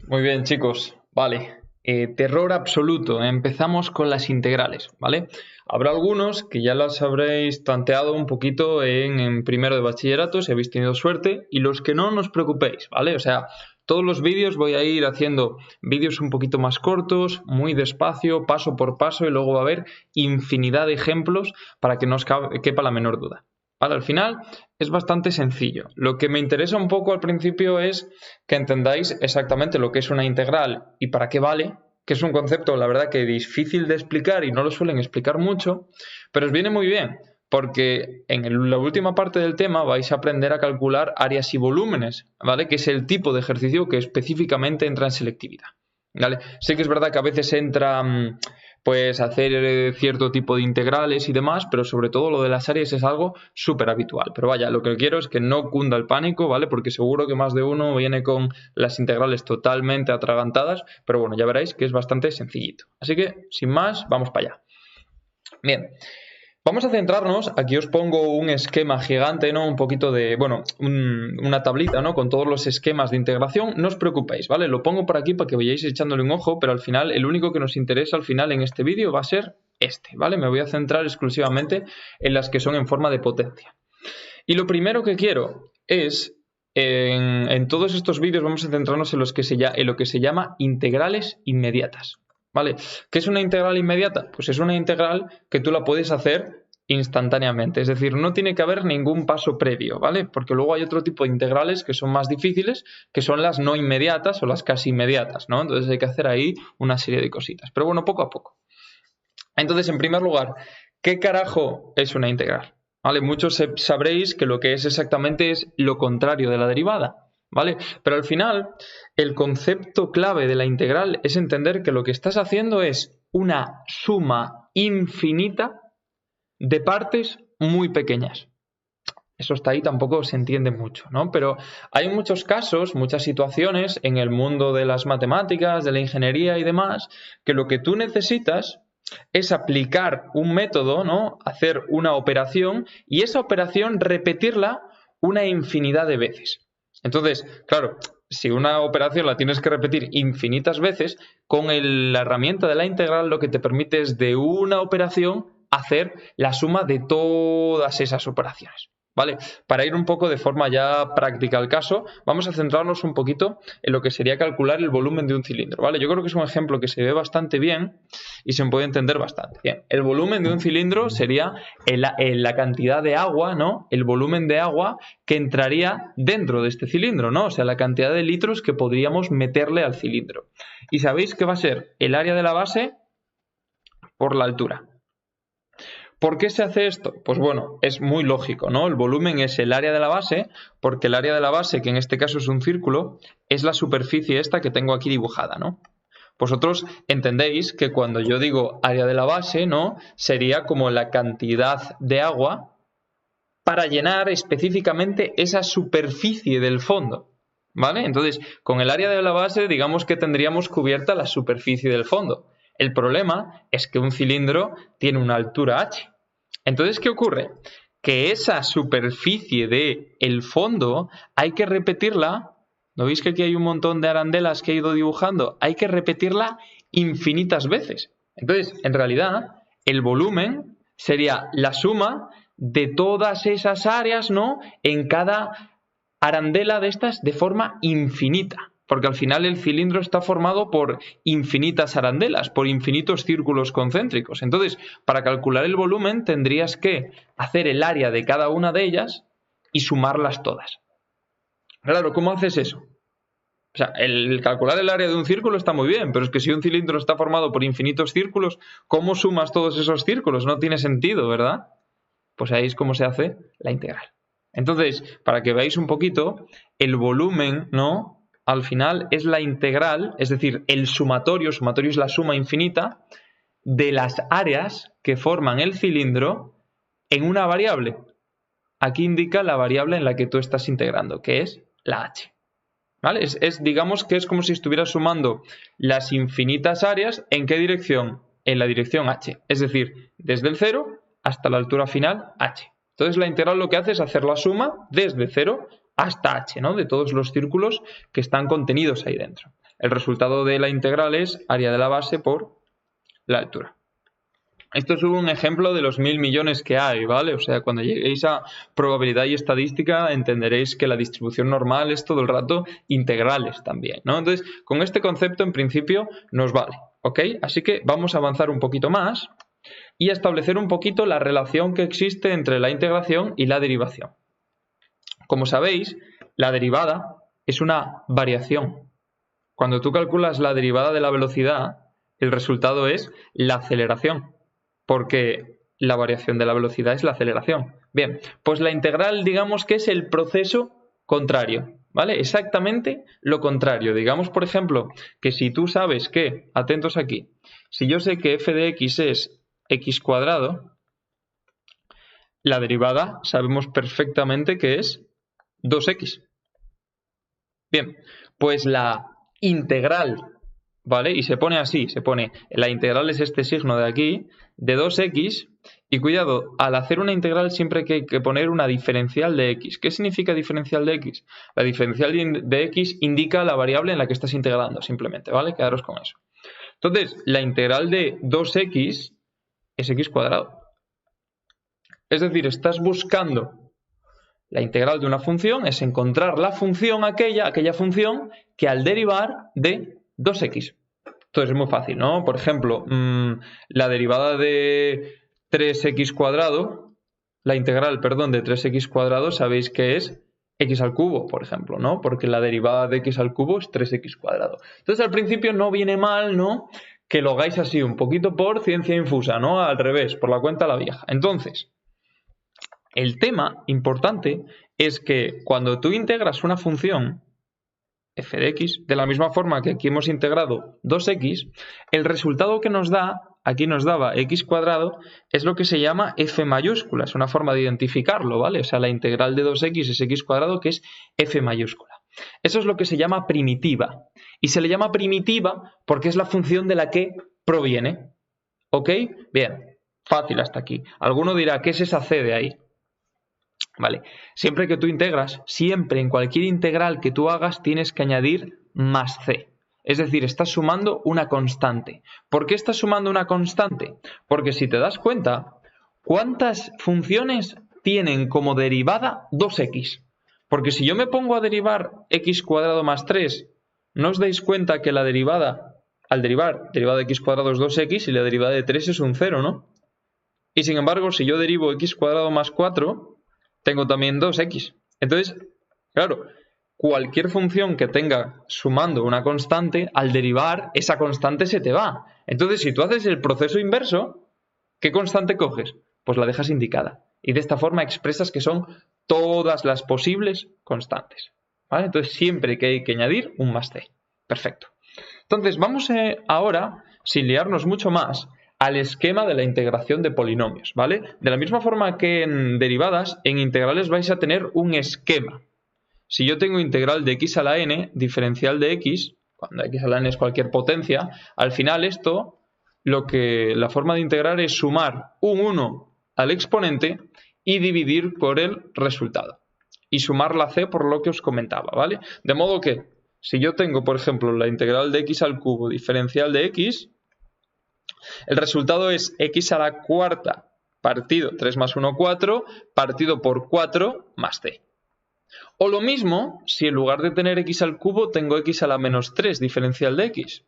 Muy bien, chicos. Vale. Terror absoluto. Empezamos con las integrales, ¿vale? Habrá algunos que ya las habréis tanteado un poquito en primero de bachillerato, si habéis tenido suerte, y los que no, no os preocupéis, ¿vale? O sea, todos los vídeos voy a ir haciendo vídeos un poquito más cortos, muy despacio, paso por paso, y luego va a haber infinidad de ejemplos para que no os quepa la menor duda. Vale, al final es bastante sencillo. Lo que me interesa un poco al principio es que entendáis exactamente lo que es una integral y para qué vale, que es un concepto, la verdad, que difícil de explicar y no lo suelen explicar mucho, pero os viene muy bien, porque en la última parte del tema vais a aprender a calcular áreas y volúmenes, ¿vale? Que es el tipo de ejercicio que específicamente entra en selectividad, ¿vale? Sé que es verdad que a veces entra pues hacer cierto tipo de integrales y demás, pero sobre todo lo de las áreas es algo súper habitual. Pero vaya, lo que quiero es que no cunda el pánico, ¿vale? Porque seguro que más de uno viene con las integrales totalmente atragantadas, pero bueno, ya veréis que es bastante sencillito. Así que, sin más, vamos para allá. Bien, vamos a centrarnos, aquí os pongo un esquema gigante, ¿no? Un poquito de, bueno, una tablita, ¿no? Con todos los esquemas de integración. No os preocupéis, ¿vale? Lo pongo por aquí para que vayáis echándole un ojo, pero al final, el único que nos interesa al final en este vídeo va a ser este, ¿vale? Me voy a centrar exclusivamente en las que son en forma de potencia. Y lo primero que quiero es, en todos estos vídeos vamos a centrarnos en lo que se llama integrales inmediatas. ¿Vale? ¿Qué es una integral inmediata? Pues es una integral que tú la puedes hacer instantáneamente, es decir, no tiene que haber ningún paso previo, ¿vale? Porque luego hay otro tipo de integrales que son más difíciles, que son las no inmediatas o las casi inmediatas, ¿no? Entonces hay que hacer ahí una serie de cositas. Pero bueno, poco a poco. Entonces, en primer lugar, ¿qué carajo es una integral? ¿Vale? Muchos sabréis que lo que es exactamente es lo contrario de la derivada, ¿vale? Pero al final, el concepto clave de la integral es entender que lo que estás haciendo es una suma infinita de partes muy pequeñas. Eso hasta ahí tampoco se entiende mucho, ¿no? Pero hay muchos casos, muchas situaciones en el mundo de las matemáticas, de la ingeniería y demás, que lo que tú necesitas es aplicar un método, ¿no? Hacer una operación y esa operación repetirla una infinidad de veces. Entonces, claro, si una operación la tienes que repetir infinitas veces, con la herramienta de la integral lo que te permite es de una operación hacer la suma de todas esas operaciones. ¿Vale? Para ir un poco de forma ya práctica al caso, vamos a centrarnos un poquito en lo que sería calcular el volumen de un cilindro, ¿vale? Yo creo que es un ejemplo que se ve bastante bien y se puede entender bastante bien. El volumen de un cilindro sería la cantidad de agua, ¿no? El volumen de agua que entraría dentro de este cilindro, ¿no? O sea, la cantidad de litros que podríamos meterle al cilindro. Y sabéis que va a ser el área de la base por la altura. ¿Por qué se hace esto? Pues bueno, es muy lógico, ¿no? El volumen es el área de la base, porque el área de la base, que en este caso es un círculo, es la superficie esta que tengo aquí dibujada, ¿no? Vosotros entendéis que cuando yo digo área de la base, ¿no? Sería como la cantidad de agua para llenar específicamente esa superficie del fondo, ¿vale? Entonces, con el área de la base, digamos que tendríamos cubierta la superficie del fondo. El problema es que un cilindro tiene una altura h. Entonces, ¿qué ocurre? Que esa superficie del fondo hay que repetirla. ¿No veis que aquí hay un montón de arandelas que he ido dibujando? Hay que repetirla infinitas veces. Entonces, en realidad, el volumen sería la suma de todas esas áreas, ¿no? En cada arandela de estas de forma infinita. Porque al final el cilindro está formado por infinitas arandelas, por infinitos círculos concéntricos. Entonces, para calcular el volumen tendrías que hacer el área de cada una de ellas y sumarlas todas. Claro, ¿cómo haces eso? O sea, el calcular el área de un círculo está muy bien, pero es que si un cilindro está formado por infinitos círculos, ¿cómo sumas todos esos círculos? No tiene sentido, ¿verdad? Pues ahí es como se hace la integral. Entonces, para que veáis un poquito, el volumen, ¿no? Al final es la integral, es decir, el sumatorio es la suma infinita de las áreas que forman el cilindro en una variable. Aquí indica la variable en la que tú estás integrando, que es la h. ¿Vale? Digamos que es como si estuvieras sumando las infinitas áreas. ¿En qué dirección? En la dirección h. Es decir, desde el 0 hasta la altura final h. Entonces la integral lo que hace es hacer la suma desde 0 hasta h, ¿no? De todos los círculos que están contenidos ahí dentro. El resultado de la integral es área de la base por la altura. Esto es un ejemplo de los 1000 millones que hay, ¿vale? O sea, cuando lleguéis a probabilidad y estadística entenderéis que la distribución normal es todo el rato integrales también, ¿no? Entonces, con este concepto en principio nos vale, ¿ok? Así que vamos a avanzar un poquito más y a establecer un poquito la relación que existe entre la integración y la derivación. Como sabéis, la derivada es una variación. Cuando tú calculas la derivada de la velocidad, el resultado es la aceleración, porque la variación de la velocidad es la aceleración. Bien, pues la integral digamos que es el proceso contrario, ¿vale? Exactamente lo contrario. Digamos, por ejemplo, que si tú sabes que, atentos aquí, si yo sé que f de x es x cuadrado, la derivada sabemos perfectamente que es 2x. Bien, pues la integral, ¿vale? Y se pone así, se pone, la integral es este signo de aquí, de 2x, y cuidado, al hacer una integral siempre hay que poner una diferencial de x. ¿Qué significa diferencial de x? La diferencial de x indica la variable en la que estás integrando, simplemente, ¿vale? Quedaros con eso. Entonces, la integral de 2x es x cuadrado. Es decir, estás buscando la integral de una función, es encontrar la función aquella función que al derivar de 2x. Entonces es muy fácil, ¿no? Por ejemplo, la derivada de 3x cuadrado, la integral, perdón, de 3x cuadrado, sabéis que es x al cubo, por ejemplo, ¿no? Porque la derivada de x al cubo es 3x cuadrado. Entonces al principio no viene mal, ¿no? Que lo hagáis así, un poquito por ciencia infusa, ¿no? Al revés, por la cuenta a la vieja. Entonces, el tema importante es que cuando tú integras una función f de x, de la misma forma que aquí hemos integrado 2x, el resultado que nos da, aquí nos daba x cuadrado, es lo que se llama f mayúscula, es una forma de identificarlo, ¿vale? O sea, la integral de 2x es x cuadrado, que es f mayúscula. Eso es lo que se llama primitiva. Y se le llama primitiva porque es la función de la que proviene. ¿Ok? Bien, fácil hasta aquí. Alguno dirá, ¿qué es esa c de ahí? Vale, siempre que tú integras, siempre en cualquier integral que tú hagas tienes que añadir más c. Es decir, estás sumando una constante. ¿Por qué estás sumando una constante? Porque si te das cuenta, ¿cuántas funciones tienen como derivada 2x? Porque si yo me pongo a derivar x cuadrado más 3, ¿no os dais cuenta que la derivada, al derivar, derivada de x cuadrado es 2x y la derivada de 3 es un 0, ¿no? Y sin embargo, si yo derivo x cuadrado más 4, tengo también 2x. Entonces, claro, cualquier función que tenga sumando una constante, al derivar, esa constante se te va. Entonces, si tú haces el proceso inverso, ¿qué constante coges? Pues la dejas indicada. Y de esta forma expresas que son todas las posibles constantes. ¿Vale? Entonces, siempre que hay que añadir un más c. Perfecto. Entonces, vamos ahora, sin liarnos mucho más, al esquema de la integración de polinomios, ¿vale? De la misma forma que en derivadas, en integrales vais a tener un esquema. Si yo tengo integral de x a la n, diferencial de x, cuando x a la n es cualquier potencia, al final esto, la forma de integrar es sumar un 1 al exponente y dividir por el resultado. Y sumar la c por lo que os comentaba, ¿vale? De modo que, si yo tengo, por ejemplo, la integral de x al cubo diferencial de x, el resultado es x a la cuarta partido 3 más 1, 4, partido por 4 más c. O lo mismo, si en lugar de tener x al cubo, tengo x a la menos 3 diferencial de x.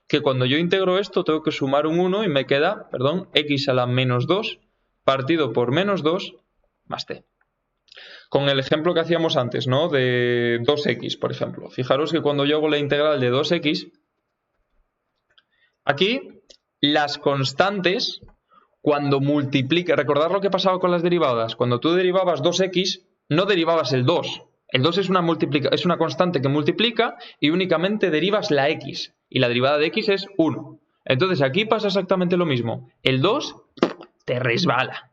Que cuando yo integro esto, tengo que sumar un 1 y me queda, x a la menos 2 partido por menos 2 más c. Con el ejemplo que hacíamos antes, ¿no? De 2x, por ejemplo. Fijaros que cuando yo hago la integral de 2x, aquí las constantes, cuando multiplica, recordad lo que pasaba con las derivadas, cuando tú derivabas 2x, no derivabas el 2. El 2 es una constante que multiplica y únicamente derivas la x. Y la derivada de x es 1. Entonces aquí pasa exactamente lo mismo. El 2 te resbala.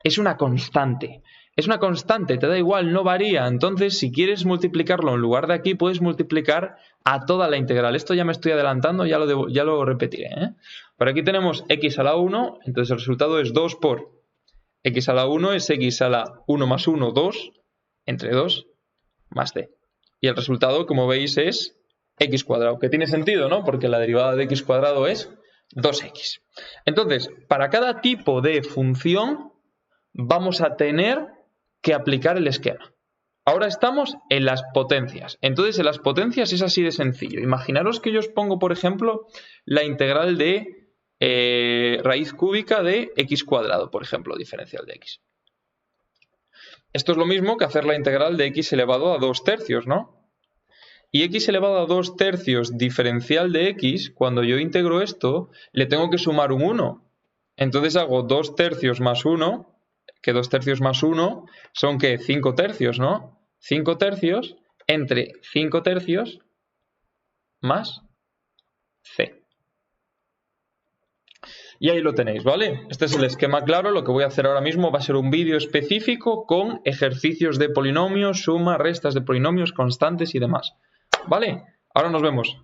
Es una constante. Es una constante, te da igual, no varía. Entonces, si quieres multiplicarlo en lugar de aquí, puedes multiplicar a toda la integral. Esto ya me estoy adelantando, ya lo repetiré, ¿eh? Por aquí tenemos x a la 1, entonces el resultado es 2 por x a la 1 es x a la 1 más 1, 2, entre 2 más c. Y el resultado, como veis, es x cuadrado, que tiene sentido, ¿no? Porque la derivada de x cuadrado es 2x. Entonces, para cada tipo de función vamos a tener que aplicar el esquema. Ahora estamos en las potencias. Entonces, en las potencias es así de sencillo. Imaginaros que yo os pongo, por ejemplo, la integral de raíz cúbica de x cuadrado, por ejemplo, diferencial de x. Esto es lo mismo que hacer la integral de x elevado a 2 tercios, ¿no? Y x elevado a 2 tercios diferencial de x, cuando yo integro esto, le tengo que sumar un 1. Entonces hago 2 tercios más 1, que 2 tercios más 1 son que 5 tercios, ¿no? 5 tercios entre 5 tercios más c. Y ahí lo tenéis, ¿vale? Este es el esquema claro. Lo que voy a hacer ahora mismo va a ser un vídeo específico con ejercicios de polinomios, suma, restas de polinomios, constantes y demás. ¿Vale? Ahora nos vemos.